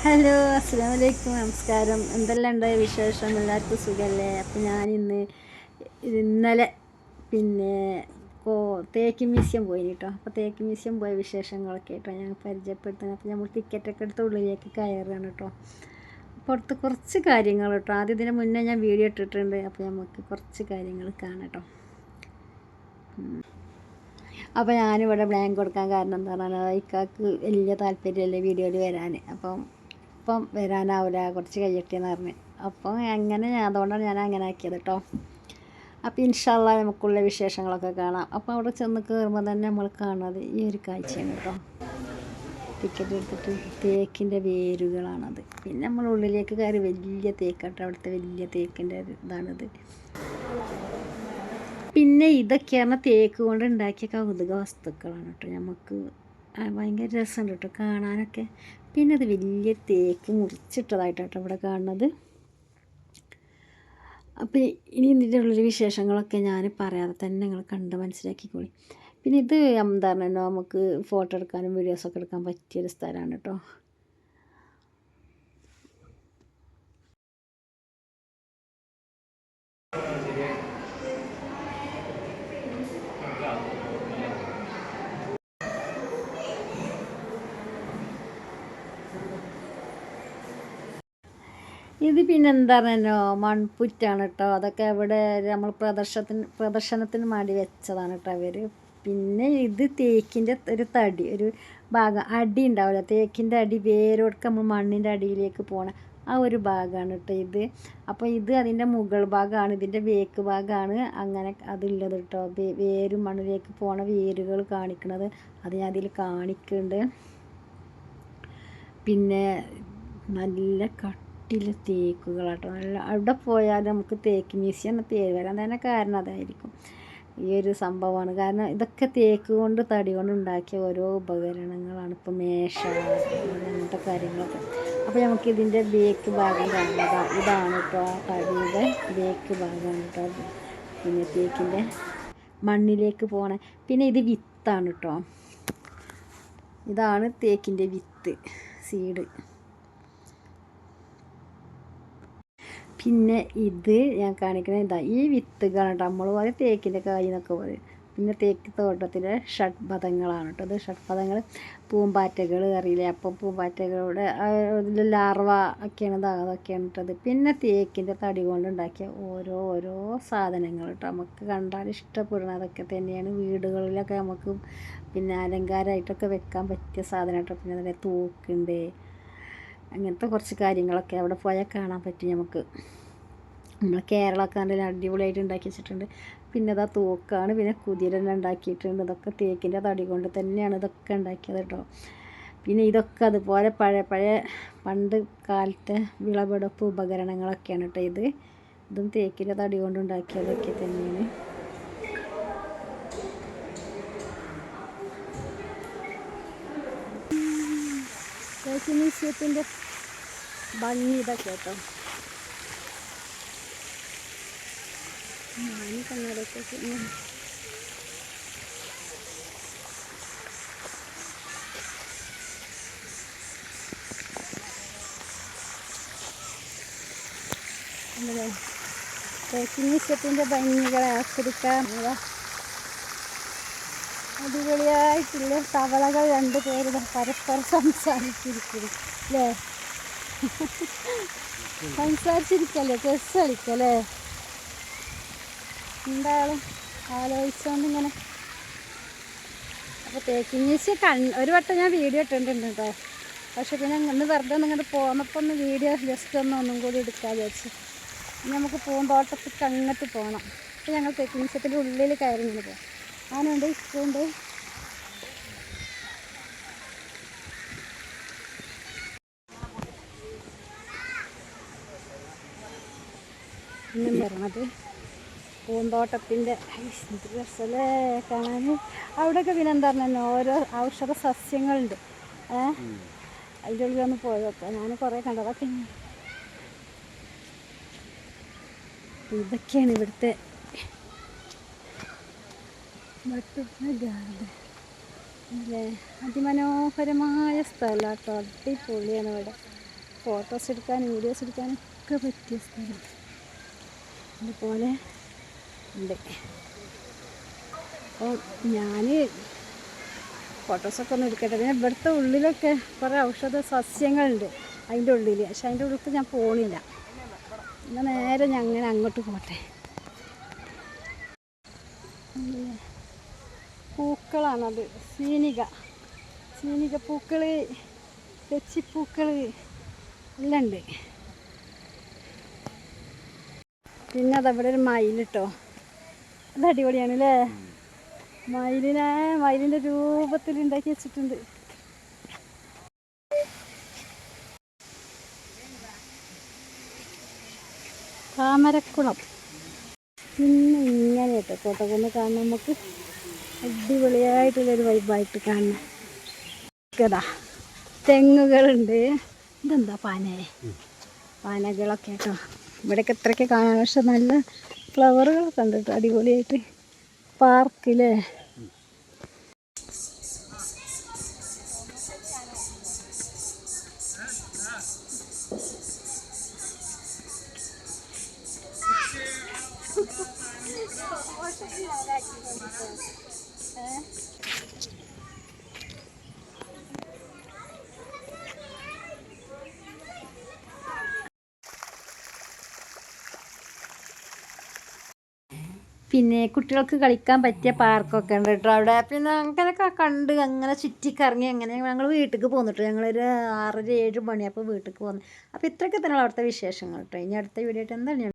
Hello, അസ്സലാമു അലൈക്കും, നമസ്കാരം. എന്തെല്ലാം ഉണ്ട് വിശേഷം? എല്ലാവർക്കും സുഖമല്ലേ? അപ്പം ഇന്നലെ പിന്നെ തേക്ക് മ്യൂസിയം പോയി കേട്ടോ. അപ്പോൾ തേക്ക് മ്യൂസിയം പോയ വിശേഷങ്ങളൊക്കെ കേട്ടോ ഞാൻ പരിചയപ്പെടുത്തുന്നത്. അപ്പോൾ നമ്മൾ ടിക്കറ്റൊക്കെ എടുത്ത് ഉള്ളിലേക്ക് കയറുകയാണ് കേട്ടോ. പുറത്ത് കുറച്ച് കാര്യങ്ങൾ കേട്ടോ. ആദ്യം ഇതിന് മുന്നേ ഞാൻ വീഡിയോ ഇട്ടിട്ടുണ്ട്. അപ്പോൾ നമുക്ക് കുറച്ച് കാര്യങ്ങൾ കാണാം കേട്ടോ. അപ്പോൾ ഞാനിവിടെ ബ്ലാങ്ക് കൊടുക്കാൻ കാരണം എന്താ പറഞ്ഞാൽ ഇക്കാക്ക് വലിയ താല്പര്യമല്ലേ വീഡിയോയിൽ വരാൻ. ഇപ്പം വരാനാവില്ല, കുറച്ച് കഴിയട്ടെന്ന് പറഞ്ഞ്. അപ്പോൾ അതുകൊണ്ടാണ് ഞാൻ അങ്ങനെ ആക്കിയത് കേട്ടോ. അപ്പോൾ ഇൻഷാ അല്ലാഹ് നമുക്കുള്ള വിശേഷങ്ങളൊക്കെ കാണാം. അപ്പോൾ അവിടെ ചെന്ന് കയറുമ്പോൾ തന്നെ നമ്മൾ കാണുന്നത് ഈ ഒരു കാഴ്ചയാണ് കേട്ടോ. ടിക്കറ്റ് എടുത്തിട്ട് തേക്കിൻ്റെ വേരുകളാണത്. പിന്നെ നമ്മൾ ഉള്ളിലേക്ക് കയറി വലിയ തേക്കാട്ടോ, അവിടുത്തെ വലിയ തേക്കിൻ്റെ ഇതാണിത്. പിന്നെ ഇതൊക്കെയാണ് തേക്ക് കൊണ്ട് ഉണ്ടാക്കിയ കൗതുക വസ്തുക്കളാണ് കേട്ടോ. നമുക്ക് ഭയങ്കര രസമുണ്ട് കേട്ടോ കാണാനൊക്കെ. പിന്നെ അത് വലിയ തേക്ക് മുറിച്ചിട്ടതായിട്ടാട്ടോ ഇവിടെ കാണുന്നത്. അപ്പോൾ ഇനി ഇതിൻ്റെ ഉള്ളൊരു വിശേഷങ്ങളൊക്കെ ഞാൻ പറയാതെ തന്നെ നിങ്ങൾ കണ്ട് മനസ്സിലാക്കിക്കോളി. പിന്നെ ഇത് എന്താണ് നമുക്ക് ഫോട്ടോ എടുക്കാനും വീഡിയോസൊക്കെ എടുക്കാൻ പറ്റിയൊരു സ്ഥലമാണ് കേട്ടോ. ഇത് പിന്നെ എന്താണല്ലോ മൺപുറ്റാണ് കേട്ടോ. അതൊക്കെ ഇവിടെ നമ്മൾ പ്രദർശനത്തിന് വേണ്ടി വെച്ചതാണ് കേട്ടോ അവർ. പിന്നെ ഇത് തേക്കിൻ്റെ ഒരു തടി, ഒരു ഭാഗം അടി ഉണ്ടാവില്ല, തേക്കിൻ്റെ അടി വേരോടൊക്കെ നമ്മൾ മണ്ണിൻ്റെ അടിയിലേക്ക് പോകണ ആ ഒരു ഭാഗമാണ് കേട്ടോ ഇത്. അപ്പോൾ ഇത് അതിൻ്റെ മുകൾ ഭാഗമാണ്, ഇതിൻ്റെ ബേക്ക് ഭാഗമാണ് അങ്ങനെ അതുള്ളത് കേട്ടോ. വേരും മണ്ണിലേക്ക് പോണ വേരുകൾ കാണിക്കണത് അത് ഞാൻ അതിൽ കാണിക്കുന്നുണ്ട്. പിന്നെ നല്ല തേക്കുകളാട്ടോ. നല്ല അവിടെ പോയാൽ നമുക്ക് തേക്ക് മ്യൂസിയം പേര് വരാൻ തന്നെ കാരണം അതായിരിക്കും, ഈ ഒരു സംഭവമാണ്. കാരണം ഇതൊക്കെ തേക്ക് കൊണ്ട് തടി കൊണ്ട് ഉണ്ടാക്കിയ ഓരോ ഉപകരണങ്ങളാണ്. ഇപ്പോൾ മേശ അങ്ങനത്തെ കാര്യങ്ങളൊക്കെ. അപ്പോൾ നമുക്ക് ഇതിൻ്റെ ബേക്ക് ഭാഗം കാണുന്നത് ഇതാണ് കേട്ടോ. ആ തടിയുടെ ബേക്ക് ഭാഗമാണ് കേട്ടോ. പിന്നെ തേക്കിൻ്റെ മണ്ണിലേക്ക് പോകണേ. പിന്നെ ഇത് വിത്താണ് കേട്ടോ. ഇതാണ് തേക്കിൻ്റെ വിത്ത്, സീഡ്. പിന്നെ ഇത് ഞാൻ കാണിക്കുന്നത് ഇതാ ഈ വിത്തുകളാണ് കേട്ടോ. നമ്മൾ പറയും തേക്കിൻ്റെ കായ് എന്നൊക്കെ പറയും. പിന്നെ തേക്ക് തോട്ടത്തിലെ ഷഡ്പഥങ്ങളാണ് കേട്ടോ. അത് ഷഡ്പഥങ്ങൾ പൂമ്പാറ്റകൾ അറിയില്ലേ, അപ്പം പൂമ്പാറ്റകളുടെ ലാർവ ഒക്കെയാണ് അതൊക്കെയാണ് കേട്ടത്. പിന്നെ തേക്കിൻ്റെ തടി കൊണ്ടുണ്ടാക്കിയ ഓരോ സാധനങ്ങൾ കേട്ടോ. നമുക്ക് കണ്ടാൽ ഇഷ്ടപ്പെടുന്ന അതൊക്കെ തന്നെയാണ്. വീടുകളിലൊക്കെ നമുക്ക് പിന്നെ അലങ്കാരമായിട്ടൊക്കെ വെക്കാൻ പറ്റിയ സാധനം കേട്ടോ. പിന്നെ അതിൻ്റെ തൂക്കുണ്ട്, അങ്ങനത്തെ കുറച്ച് കാര്യങ്ങളൊക്കെ അവിടെ പോയാൽ കാണാൻ പറ്റും നമുക്ക്. നമ്മൾ കേരളമൊക്കെ നല്ല അടിപൊളിയായിട്ട് ഉണ്ടാക്കി വെച്ചിട്ടുണ്ട്. പിന്നെ അതാ തൂക്കാണ്, പിന്നെ കുതിരനെ ഉണ്ടാക്കിയിട്ടുണ്ട്. ഇതൊക്കെ തേക്കിൻ്റെ തടി കൊണ്ട് തന്നെയാണ് ഇതൊക്കെ ഉണ്ടാക്കിയത് കേട്ടോ. പിന്നെ ഇതൊക്കെ അതുപോലെ പഴയ പണ്ട് കാലത്തെ വിളവെടുപ്പ് ഉപകരണങ്ങളൊക്കെയാണ് കേട്ടോ. ഇതും തേക്കിൻ്റെ തടി കൊണ്ട് ഉണ്ടാക്കിയതൊക്കെ തന്നെയാണ്. തേക്ക് മ്യൂസിയത്തിൻ്റെ ഭംഗി ഇതൊക്കെ കേട്ടോ. ഞാൻ കണ്ണടയൊക്കെ അല്ലേ തേക്ക് മ്യൂസിയത്തിൻ്റെ ഭംഗികളെ ആസ്വദിക്കാൻ അടിപൊളിയായിട്ടുള്ള തവളകൾ 2 പേര് പരസ്പരം സംസാരിച്ചിരിക്കുന്നു അല്ലേ. സംസാരിച്ചിരിക്കല്ലേ, ചെസ് കളിക്കല്ലേ, എന്തായാലും ആലോചിച്ചുകൊണ്ട് ഇങ്ങനെ. അപ്പോൾ തേക്ക് മ്യൂസിയം ഒരു വട്ടം ഞാൻ വീഡിയോ ഇട്ടിട്ടുണ്ട് കേട്ടോ. പക്ഷെ പിന്നെ ഇന്ന് വെറുതെ ഇങ്ങോട്ട് പോന്നപ്പോൾ ഒന്ന് വീഡിയോ ജസ്റ്റ് ഒന്നും കൂടി എടുക്കാൻ വിചാരിച്ചു. ഇനി നമുക്ക് പൂന്തോട്ടത്തേക്ക് അങ്ങോട്ട് പോകണം. അപ്പോൾ ഞങ്ങൾ തേക്ക് മ്യൂസിയത്തിൻ്റെ ഉള്ളിൽ കയറി ഇങ്ങനെ പോകാം. ആനുണ്ട്, ഇഷ്ടമുണ്ട്. ഇന്നും പറഞ്ഞത് പൂന്തോട്ടത്തിൻ്റെ രസമല്ലേ കാണാൻ. അവിടെയൊക്കെ പിന്നെ എന്താ പറഞ്ഞാൽ ഓരോ ഔഷധ സസ്യങ്ങളുണ്ട്. അതിൻ്റെ ഉള്ളിൽ ഒന്ന് പോയൊക്കെ ഞാൻ കുറേ കണ്ടതൊക്കെ. ഇതൊക്കെയാണ് ഇവിടുത്തെ ഗാർഡൻ അല്ലേ. അതിമനോഹരമായ സ്ഥലം കേട്ടോ. അടിപൊളിയാണ് ഇവിടെ. ഫോട്ടോസ് എടുക്കാനും വീഡിയോസ് എടുക്കാനും ഒക്കെ പറ്റിയ സ്ഥലം അതുപോലെ ഉണ്ട്. അപ്പോൾ ഞാൻ ഫോട്ടോസൊക്കെ ഒന്ന് എടുക്കട്ടെ. പിന്നെ ഇവിടുത്തെ ഉള്ളിലൊക്കെ കുറേ ഔഷധ സസ്യങ്ങളുണ്ട് അതിൻ്റെ ഉള്ളിൽ. പക്ഷെ അതിൻ്റെ ഉള്ളിൽ ഞാൻ പോണില്ല. എന്നാൽ നേരെ ഞാൻ അങ്ങനെ അങ്ങോട്ട് പോട്ടെ. പൂക്കളാണത്. സീനിക പൂക്കൾ, തെച്ചിപ്പൂക്കൾ എല്ലാം ഉണ്ട്. പിന്നെ അതവിടെ ഒരു മയിൽ കേട്ടോ. അത് അടിപൊളിയാണ് അല്ലേ? മയിലിൻ്റെ രൂപത്തിൽ ഉണ്ടാക്കി വെച്ചിട്ടുണ്ട്. താമരക്കുളം. പിന്നെ ഇങ്ങനെ കേട്ടോ കോട്ടക്കുന്ന് കാണാൻ നമുക്ക് അടിപൊളിയായിട്ടുള്ളൊരു വൈബായിട്ട് കാണണം. കേടാ തെങ്ങുകളുണ്ട്. ഇതെന്താ പാനകളൊക്കെ കേട്ടോ. ഇവിടെയൊക്കെ ഇത്രയൊക്കെ കാണാൻ. പക്ഷെ നല്ല ഫ്ലവറുകളൊക്കെ ഉണ്ട് കേട്ടോ അടിപൊളിയായിട്ട്. പാർക്കില്ലേ? പിന്നെ കുട്ടികൾക്ക് കളിക്കാൻ പറ്റിയ പാർക്കൊക്കെ ഉണ്ട് കേട്ടോ അവിടെ. പിന്നെ അങ്ങനെയൊക്കെ കണ്ട് അങ്ങനെ ചുറ്റിക്കറങ്ങി അങ്ങനെ ഞങ്ങൾ വീട്ടിലേക്ക് പോന്നിട്ട് ഞങ്ങളൊരു 6-7 മണിയപ്പോൾ വീട്ടിലേക്ക് പോന്നു. അപ്പോൾ ഇത്രയൊക്കെ തന്നെയുള്ള അവിടുത്തെ വിശേഷങ്ങൾ കേട്ടോ. ഇനി അടുത്ത വീഡിയോ ആയിട്ട് എന്താണ്